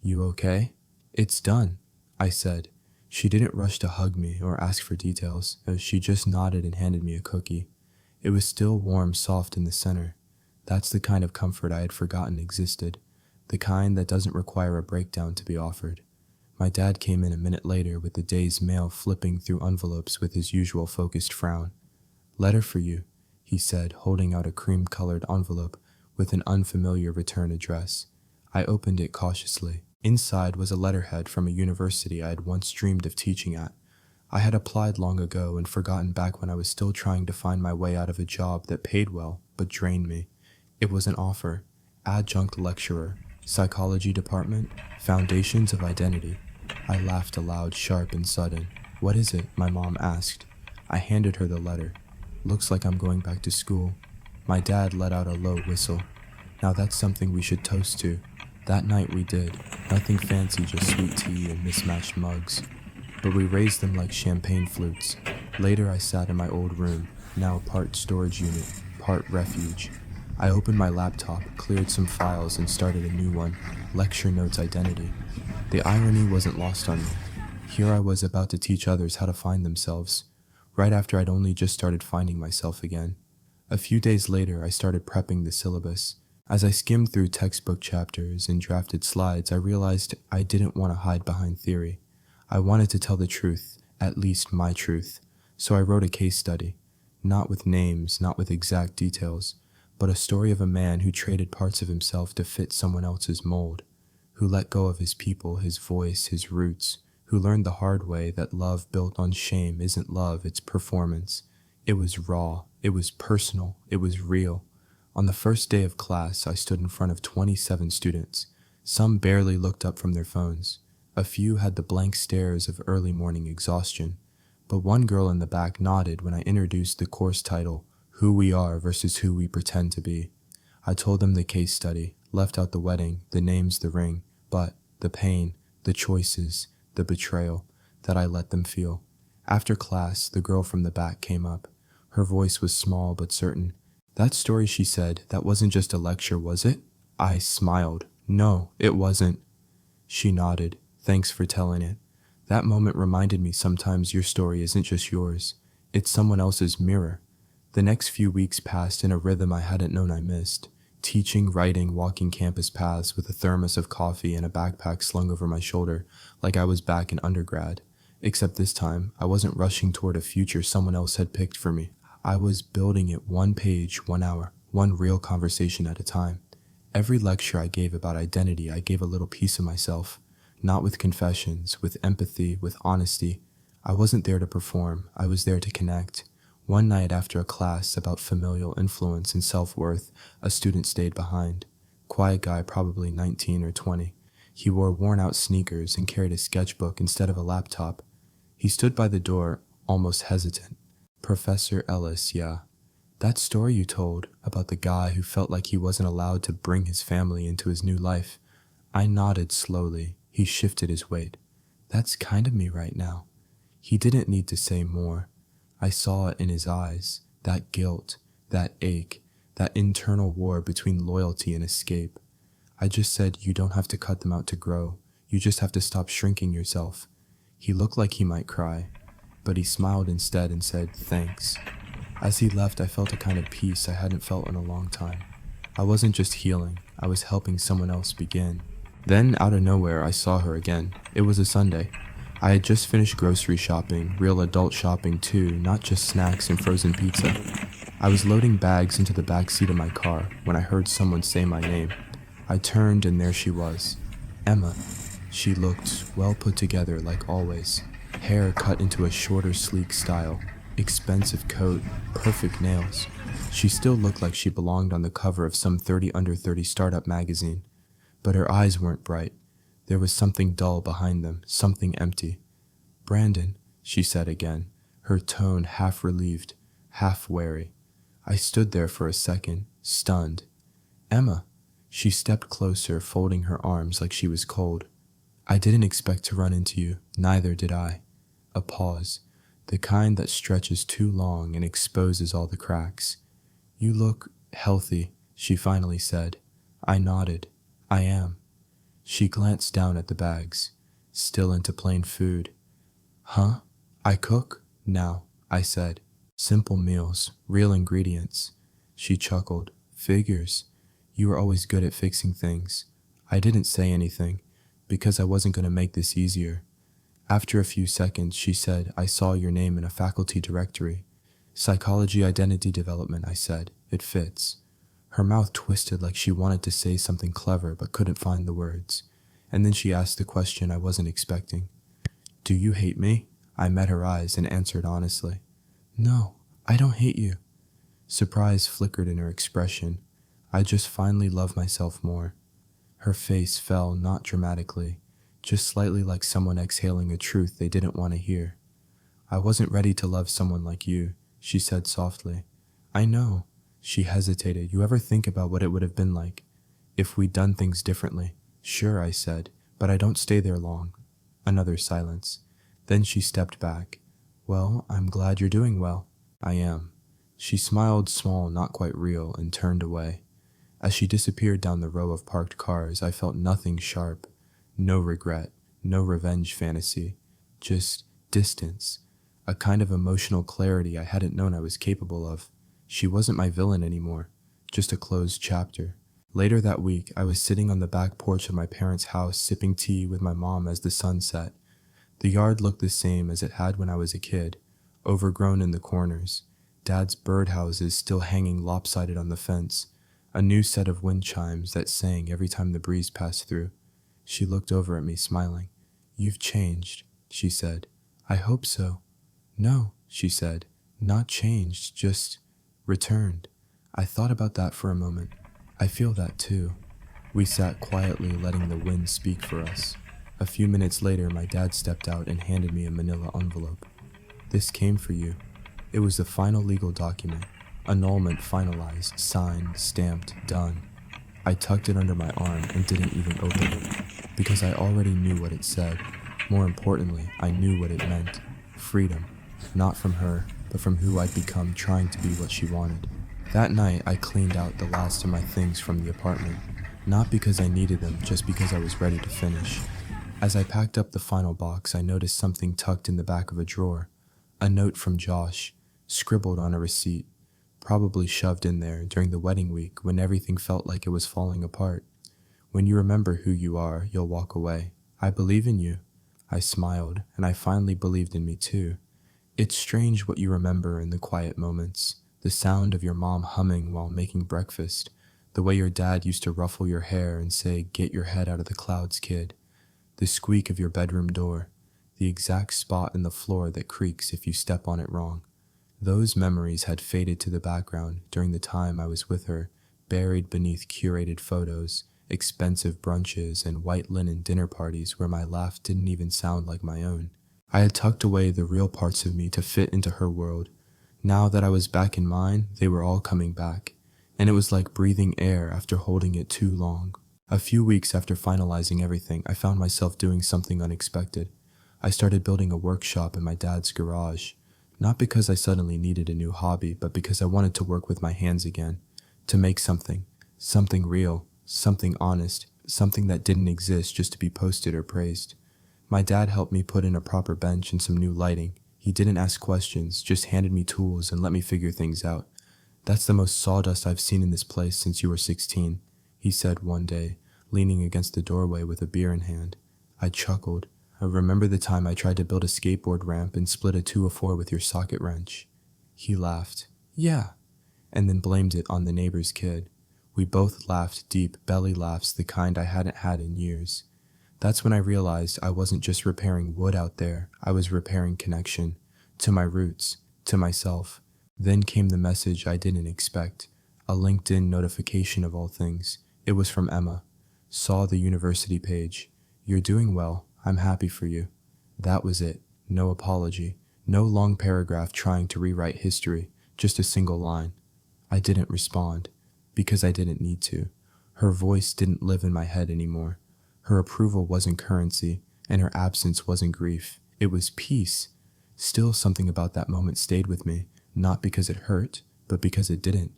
Speaker 1: "You okay?" "It's done," I said. She didn't rush to hug me or ask for details. She just nodded and handed me a cookie. It was still warm, soft in the center. That's the kind of comfort I had forgotten existed, the kind that doesn't require a breakdown to be offered. My dad came in a minute later with the day's mail, flipping through envelopes with his usual focused frown. "Letter for you," he said, holding out a cream-colored envelope with an unfamiliar return address. I opened it cautiously. Inside was a letterhead from a university I had once dreamed of teaching at. I had applied long ago and forgotten back when I was still trying to find my way out of a job that paid well but drained me. It was an offer. Adjunct lecturer, psychology department, foundations of identity. I laughed aloud, sharp and sudden. "What is it?" my mom asked. I handed her the letter. "Looks like I'm going back to school." My dad let out a low whistle. "Now that's something we should toast to." That night we did. Nothing fancy, just sweet tea and mismatched mugs. But we raised them like champagne flutes. Later I sat in my old room, now part storage unit, part refuge. I opened my laptop, cleared some files, and started a new one, Lecture Notes Identity. The irony wasn't lost on me. Here I was about to teach others how to find themselves, right after I'd only just started finding myself again. A few days later, I started prepping the syllabus. As I skimmed through textbook chapters and drafted slides, I realized I didn't want to hide behind theory. I wanted to tell the truth, at least my truth. So I wrote a case study, not with names, not with exact details, but a story of a man who traded parts of himself to fit someone else's mold, who let go of his people, his voice, his roots, who learned the hard way that love built on shame isn't love, it's performance. It was raw, it was personal, it was real. On the first day of class, I stood in front of 27 students. Some barely looked up from their phones. A few had the blank stares of early morning exhaustion. But one girl in the back nodded when I introduced the course title, Who We Are versus Who We Pretend to Be. I told them the case study, left out the wedding, the names, the ring, but the pain, the choices, the betrayal that I let them feel. After class, the girl from the back came up. Her voice was small but certain. That story, she said, that wasn't just a lecture, was it? I smiled. No, it wasn't. She nodded. Thanks for telling it. That moment reminded me sometimes your story isn't just yours. It's someone else's mirror. The next few weeks passed in a rhythm I hadn't known I missed. Teaching, writing, walking campus paths with a thermos of coffee and a backpack slung over my shoulder like I was back in undergrad. Except this time, I wasn't rushing toward a future someone else had picked for me. I was building it 1 page, 1 hour, one real conversation at a time. Every lecture I gave about identity, I gave a little piece of myself. Not with confessions, with empathy, with honesty. I wasn't there to perform, I was there to connect. One night after a class about familial influence and self-worth, a student stayed behind. Quiet guy, probably 19 or 20. He wore worn-out sneakers and carried a sketchbook instead of a laptop. He stood by the door, almost hesitant. Professor Ellis, yeah. That story you told about the guy who felt like he wasn't allowed to bring his family into his new life. I nodded slowly. He shifted his weight. That's kind of me right now. He didn't need to say more. I saw it in his eyes, that guilt, that ache, that internal war between loyalty and escape. I just said, you don't have to cut them out to grow. You just have to stop shrinking yourself. He looked like he might cry, but he smiled instead and said, thanks. As he left, I felt a kind of peace I hadn't felt in a long time. I wasn't just healing, I was helping someone else begin. Then, out of nowhere, I saw her again. It was a Sunday. I had just finished grocery shopping, real adult shopping too, not just snacks and frozen pizza. I was loading bags into the back seat of my car when I heard someone say my name. I turned and there she was. Emma. She looked well put together like always. Hair cut into a shorter, sleek style. Expensive coat, perfect nails. She still looked like she belonged on the cover of some 30 under 30 startup magazine. But her eyes weren't bright. There was something dull behind them, something empty. Brandon, she said again, her tone half relieved, half wary. I stood there for a second, stunned. Emma. She stepped closer, folding her arms like she was cold. I didn't expect to run into you, neither did I. A pause, the kind that stretches too long and exposes all the cracks. You look healthy, she finally said. I nodded. I am. She glanced down at the bags, still into plain food. Huh? I cook? Now, I said. Simple meals, real ingredients. She chuckled. Figures. You were always good at fixing things. I didn't say anything, because I wasn't going to make this easier. After a few seconds, she said, I saw your name in a faculty directory. Psychology Identity Development, I said. It fits. Her mouth twisted like she wanted to say something clever but couldn't find the words. And then she asked the question I wasn't expecting. Do you hate me? I met her eyes and answered honestly. No, I don't hate you. Surprise flickered in her expression. I just finally love myself more. Her face fell not dramatically, just slightly like someone exhaling a truth they didn't want to hear. I wasn't ready to love someone like you, she said softly. I know. She hesitated. You ever think about what it would have been like if we'd done things differently? Sure, I said, but I don't stay there long. Another silence. Then she stepped back. Well, I'm glad you're doing well. I am. She smiled small, not quite real, and turned away. As she disappeared down the row of parked cars, I felt nothing sharp. No regret, no revenge fantasy, just distance, a kind of emotional clarity I hadn't known I was capable of. She wasn't my villain anymore, just a closed chapter. Later that week, I was sitting on the back porch of my parents' house sipping tea with my mom as the sun set. The yard looked the same as it had when I was a kid, overgrown in the corners, Dad's birdhouses still hanging lopsided on the fence, a new set of wind chimes that sang every time the breeze passed through. She looked over at me, smiling. "You've changed," she said. "I hope so." "No," she said, "not changed, just returned." I thought about that for a moment. I feel that too. We sat quietly, letting the wind speak for us. A few minutes later, my dad stepped out and handed me a manila envelope. "This came for you." It was the final legal document. Annulment finalized, signed, stamped, done. I tucked it under my arm and didn't even open it, because I already knew what it said. More importantly, I knew what it meant. Freedom. Not from her, but from who I'd become trying to be what she wanted. That night, I cleaned out the last of my things from the apartment. Not because I needed them, just because I was ready to finish. As I packed up the final box, I noticed something tucked in the back of a drawer. A note from Josh, scribbled on a receipt, probably shoved in there during the wedding week when everything felt like it was falling apart. "When you remember who you are, you'll walk away. I believe in you." I smiled, and I finally believed in me too. It's strange what you remember in the quiet moments. The sound of your mom humming while making breakfast. The way your dad used to ruffle your hair and say, "Get your head out of the clouds, kid." The squeak of your bedroom door. The exact spot in the floor that creaks if you step on it wrong. Those memories had faded to the background during the time I was with her, buried beneath curated photos, expensive brunches, and white linen dinner parties where my laugh didn't even sound like my own. I had tucked away the real parts of me to fit into her world. Now that I was back in mine, they were all coming back, and it was like breathing air after holding it too long. A few weeks after finalizing everything, I found myself doing something unexpected. I started building a workshop in my dad's garage. Not because I suddenly needed a new hobby, but because I wanted to work with my hands again, to make something real, something honest, something that didn't exist just to be posted or praised. My dad helped me put in a proper bench and some new lighting. He didn't ask questions, just handed me tools and let me figure things out. "That's the most sawdust I've seen in this place since you were 16, he said one day, leaning against the doorway with a beer in hand. I chuckled. I remember the time I tried to build a skateboard ramp and split a 2-4 with your socket wrench. He laughed. "Yeah," and then blamed it on the neighbor's kid. We both laughed deep belly laughs, the kind I hadn't had in years. That's when I realized I wasn't just repairing wood out there, I was repairing connection, to my roots, to myself. Then came the message I didn't expect, a LinkedIn notification of all things. It was from Emma. Saw the university page. "You're doing well. I'm happy for you." That was it. No apology. No long paragraph trying to rewrite history. Just a single line. I didn't respond. Because I didn't need to. Her voice didn't live in my head anymore. Her approval wasn't currency, and her absence wasn't grief. It was peace. Still, something about that moment stayed with me, not because it hurt, but because it didn't.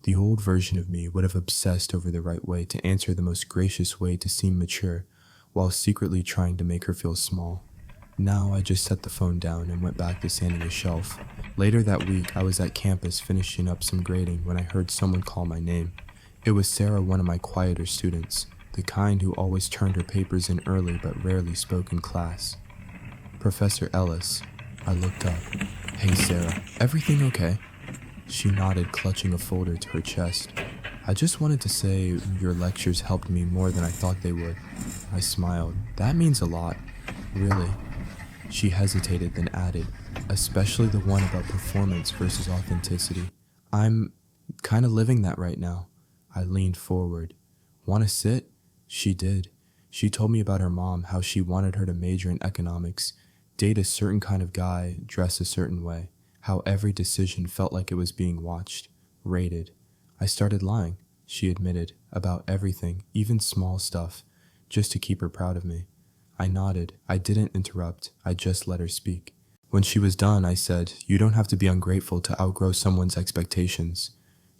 Speaker 1: The old version of me would have obsessed over the right way to answer the most gracious way to seem mature, while secretly trying to make her feel small. Now I just set the phone down and went back to sanding a shelf. Later that week, I was at campus finishing up some grading when I heard someone call my name. It was Sarah, one of my quieter students, the kind who always turned her papers in early but rarely spoke in class. "Professor Ellis." I looked up. "Hey Sarah, everything okay?" She nodded, clutching a folder to her chest. "I just wanted to say your lectures helped me more than I thought they would." I smiled. "That means a lot. Really." She hesitated, then added, "Especially the one about performance versus authenticity. I'm kind of living that right now." I leaned forward. "Want to sit?" She did. She told me about her mom, how she wanted her to major in economics, date a certain kind of guy, dress a certain way, how every decision felt like it was being watched, rated. I started lying, she admitted, about everything, even small stuff, just to keep her proud of me. I nodded. I didn't interrupt. I just let her speak. When she was done, I said, "You don't have to be ungrateful to outgrow someone's expectations."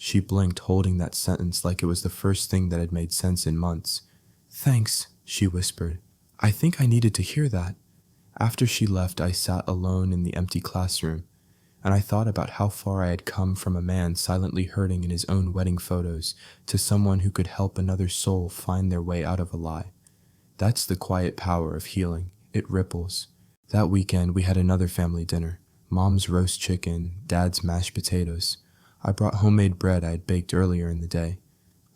Speaker 1: She blinked, holding that sentence like it was the first thing that had made sense in months. "Thanks," she whispered. "I think I needed to hear that." After she left, I sat alone in the empty classroom, and I thought about how far I had come from a man silently hurting in his own wedding photos to someone who could help another soul find their way out of a lie. That's the quiet power of healing. It ripples. That weekend, we had another family dinner. Mom's roast chicken, Dad's mashed potatoes. I brought homemade bread I had baked earlier in the day.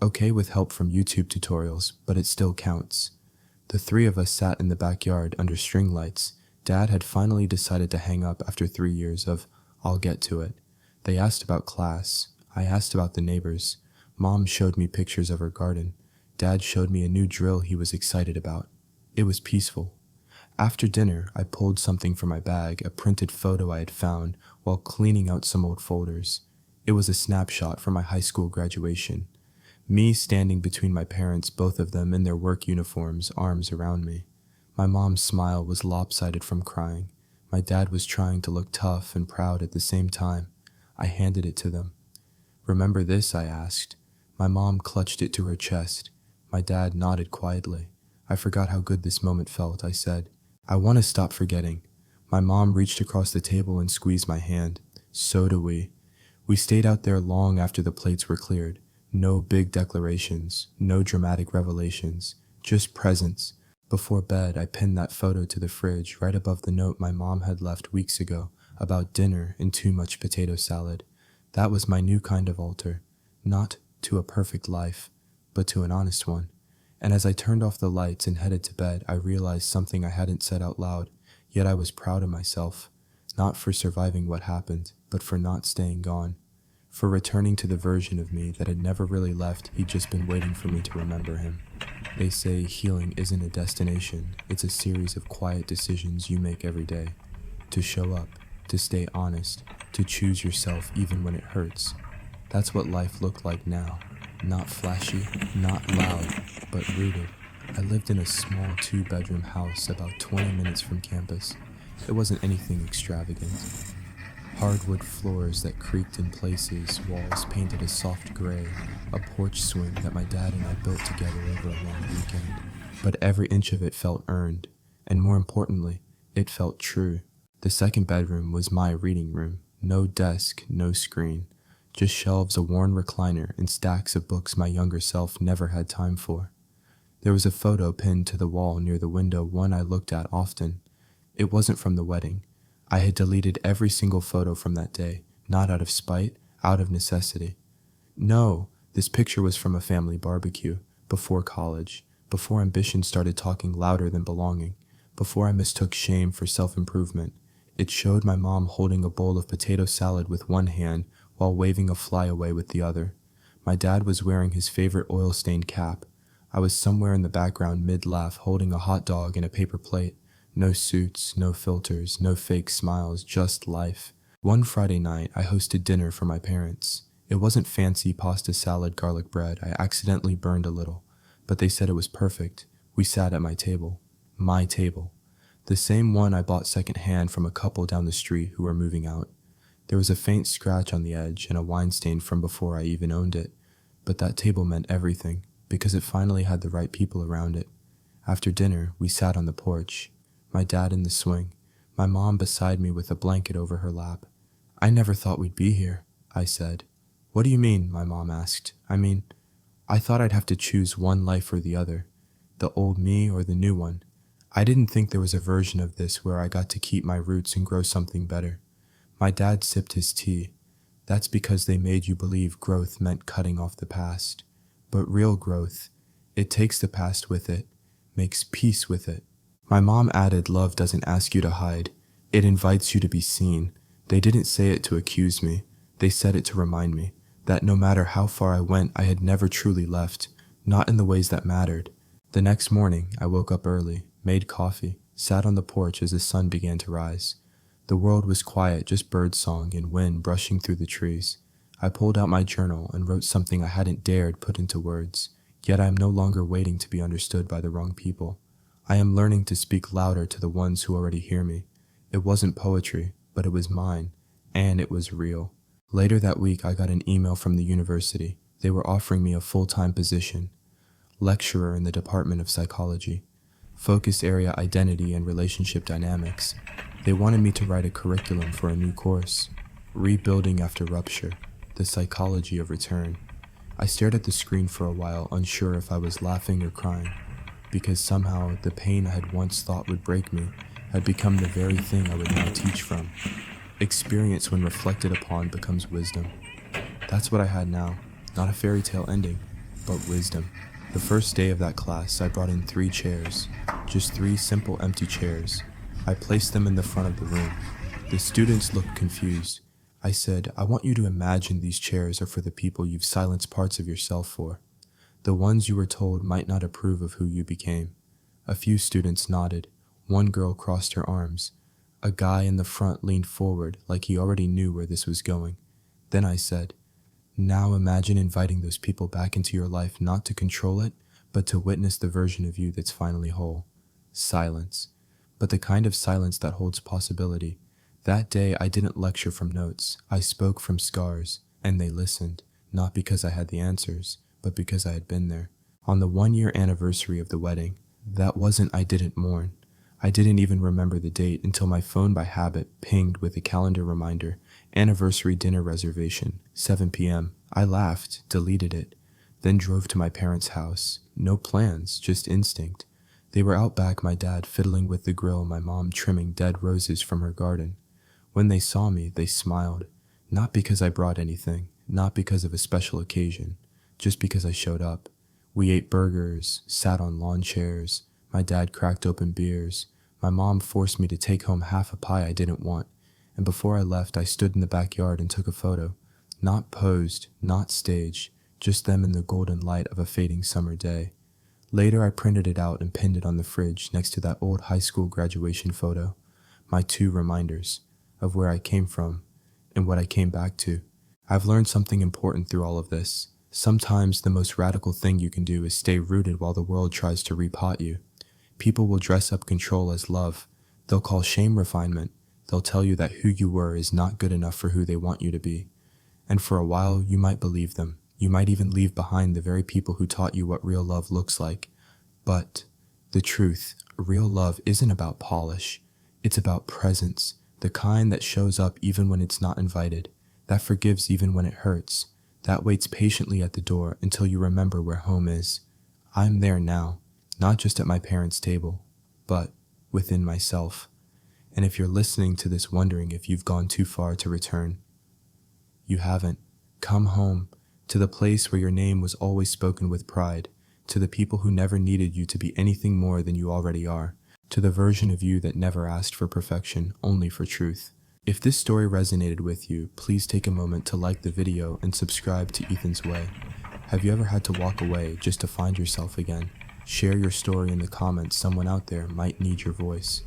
Speaker 1: Okay with help from YouTube tutorials, but it still counts. The three of us sat in the backyard under string lights. Dad had finally decided to hang up after 3 years of, "I'll get to it." They asked about class. I asked about the neighbors. Mom showed me pictures of her garden. Dad showed me a new drill he was excited about. It was peaceful. After dinner, I pulled something from my bag, a printed photo I had found while cleaning out some old folders. It was a snapshot from my high school graduation. Me standing between my parents, both of them in their work uniforms, arms around me. My mom's smile was lopsided from crying. My dad was trying to look tough and proud at the same time. I handed it to them. "Remember this?" I asked. My mom clutched it to her chest. My dad nodded quietly. "I forgot how good this moment felt," I said. "I want to stop forgetting." My mom reached across the table and squeezed my hand. "So do we." We stayed out there long after the plates were cleared. No big declarations, no dramatic revelations, just presence. Before bed, I pinned that photo to the fridge right above the note my mom had left weeks ago about dinner and too much potato salad. That was my new kind of altar, not to a perfect life, but to an honest one. And as I turned off the lights and headed to bed, I realized something I hadn't said out loud, yet I was proud of myself, not for surviving what happened, but for not staying gone, for returning to the version of me that had never really left. He'd just been waiting for me to remember him. They say healing isn't a destination, it's a series of quiet decisions you make every day. To show up, to stay honest, to choose yourself even when it hurts. That's what life looked like now. Not flashy, not loud, but rooted. I lived in a small 2-bedroom house about 20 minutes from campus. It wasn't anything extravagant. Hardwood floors that creaked in places, walls painted a soft gray, a porch swing that my dad and I built together over a long weekend. But every inch of it felt earned, and more importantly, it felt true. The second bedroom was my reading room. No desk, no screen. Just shelves, a worn recliner, and stacks of books my younger self never had time for. There was a photo pinned to the wall near the window, one I looked at often. It wasn't from the wedding. I had deleted every single photo from that day, not out of spite, out of necessity. No, this picture was from a family barbecue, before college, before ambition started talking louder than belonging, before I mistook shame for self-improvement. It showed my mom holding a bowl of potato salad with one hand while waving a flyaway with the other. My dad was wearing his favorite oil-stained cap. I was somewhere in the background mid-laugh holding a hot dog in a paper plate. No suits, no filters, no fake smiles, just life. One Friday night, I hosted dinner for my parents. It wasn't fancy pasta salad, garlic bread. I accidentally burned a little, but they said it was perfect. We sat at my table. My table. The same one I bought secondhand from a couple down the street who were moving out. There was a faint scratch on the edge and a wine stain from before I even owned it, but that table meant everything because it finally had the right people around it. After dinner, we sat on the porch, my dad in the swing, my mom beside me with a blanket over her lap. "I never thought we'd be here," I said. "What do you mean?" my mom asked. I thought I'd have to choose one life or the other, the old me or the new one. I didn't think there was a version of this where I got to keep my roots and grow something better." My dad sipped his tea. "That's because they made you believe growth meant cutting off the past. But real growth, it takes the past with it, makes peace with it." My mom added, "Love doesn't ask you to hide. It invites you to be seen." They didn't say it to accuse me. They said it to remind me that no matter how far I went, I had never truly left, not in the ways that mattered. The next morning, I woke up early, made coffee, sat on the porch as the sun began to rise. The world was quiet, just birdsong and wind brushing through the trees. I pulled out my journal and wrote something I hadn't dared put into words. Yet I am no longer waiting to be understood by the wrong people. I am learning to speak louder to the ones who already hear me. It wasn't poetry, but it was mine, and it was real. Later that week, I got an email from the university. They were offering me a full-time position, lecturer in the Department of Psychology, focus area identity and relationship dynamics. They wanted me to write a curriculum for a new course, rebuilding after rupture, the psychology of return. I stared at the screen for a while, unsure if I was laughing or crying, because somehow the pain I had once thought would break me had become the very thing I would now teach from. Experience, when reflected upon, becomes wisdom. That's what I had now, not a fairy tale ending, but wisdom. The first day of that class, I brought in 3 chairs, just 3 simple empty chairs. I placed them in the front of the room. The students looked confused. I said, I want you to imagine these chairs are for the people you've silenced parts of yourself for, the ones you were told might not approve of who you became. A few students nodded. One girl crossed her arms. A guy in the front leaned forward like he already knew where this was going. Then I said, now imagine inviting those people back into your life, not to control it, but to witness the version of you that's finally whole. Silence. But the kind of silence that holds possibility. That day I didn't lecture from notes. I spoke from scars, and they listened, not because I had the answers, but because I had been there. On the 1-year anniversary of the wedding, that wasn't I didn't mourn. I didn't even remember the date until my phone by habit pinged with a calendar reminder, anniversary dinner reservation, 7 p.m. I laughed, deleted it, then drove to my parents' house. No plans, just instinct. They were out back, my dad fiddling with the grill, my mom trimming dead roses from her garden. When they saw me, they smiled, not because I brought anything, not because of a special occasion, just because I showed up. We ate burgers, sat on lawn chairs, my dad cracked open beers, my mom forced me to take home half a pie I didn't want, and before I left I stood in the backyard and took a photo. Not posed, not staged, just them in the golden light of a fading summer day. Later I printed it out and pinned it on the fridge next to that old high school graduation photo, my 2 reminders of where I came from and what I came back to. I've learned something important through all of this. Sometimes the most radical thing you can do is stay rooted while the world tries to repot you. People will dress up control as love. They'll call shame refinement. They'll tell you that who you were is not good enough for who they want you to be. And for a while, you might believe them. You might even leave behind the very people who taught you what real love looks like. But the truth, real love isn't about polish. It's about presence, the kind that shows up even when it's not invited, that forgives even when it hurts, that waits patiently at the door until you remember where home is. I'm there now, not just at my parents' table, but within myself. And if you're listening to this wondering if you've gone too far to return, you haven't. Come home, to the place where your name was always spoken with pride, to the people who never needed you to be anything more than you already are, to the version of you that never asked for perfection, only for truth. If this story resonated with you, please take a moment to like the video and subscribe to Ethan's Way. Have you ever had to walk away just to find yourself again? Share your story in the comments. Someone out there might need your voice.